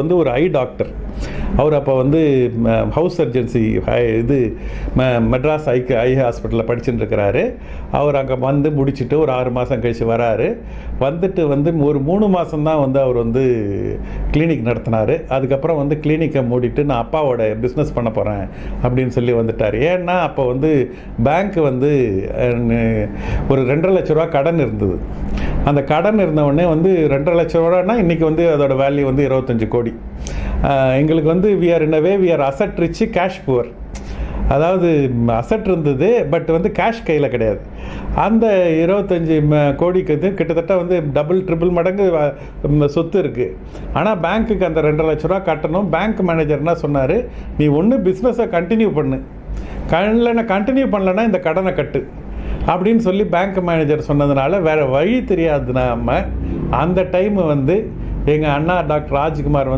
வந்து ஒரு ஐ டாக்டர். அவர் அப்போ வந்து ஹவுஸ் சர்ஜன்சி இது மெட்ராஸ் ஐ ஹாஸ்பிட்டலில் படிச்சுட்டு இருக்கிறாரு. அவர் அங்கே வந்து முடிச்சுட்டு ஒரு 6 மாதம் கழித்து வராரு. வந்துட்டு ஒரு 3 மாதம்தான் அவர் கிளினிக் நடத்தினார். அதுக்கப்புறம் கிளினிக்கை மூடிட்டு நான் அப்பாவோட பிஸ்னஸ் பண்ண போகிறேன் அப்படின்னு சொல்லி வந்துட்டார். ஏன்னா அப்போ பேங்க் ஒரு 2.5 லட்ச ரூபா கடன் இருந்தது. அந்த கடன் இருந்தவுடனே 2.5 லட்ச ரூபானா இன்றைக்கி அதோட வேல்யூ 25 கோடி. எங்களுக்கு we are in a way we are asset rich cash poor. அதாவது அசட் இருந்தது, பட் கேஷ் கையில் கிடையாது. அந்த 25 கோடிக்கு கிட்டத்தட்ட டபுள் ட்ரிபிள் மடங்கு சொத்து இருக்குது. ஆனால் பேங்க்குக்கு அந்த 2.5 லட்ச ரூபா கட்டணும். பேங்க் மேனேஜர் என்ன சொன்னார், நீ ஒன்று பிஸ்னஸை கண்டினியூ பண்ணு, கண்டினியூ பண்ணலன்னா இந்த கடனை கட்டு அப்படின்னு சொல்லி பேங்க் மேனேஜர் சொன்னதுனால வேறு வழி தெரியாதுனாம அந்த டைம் எங்கள் அண்ணா டாக்டர் ராஜ்குமார்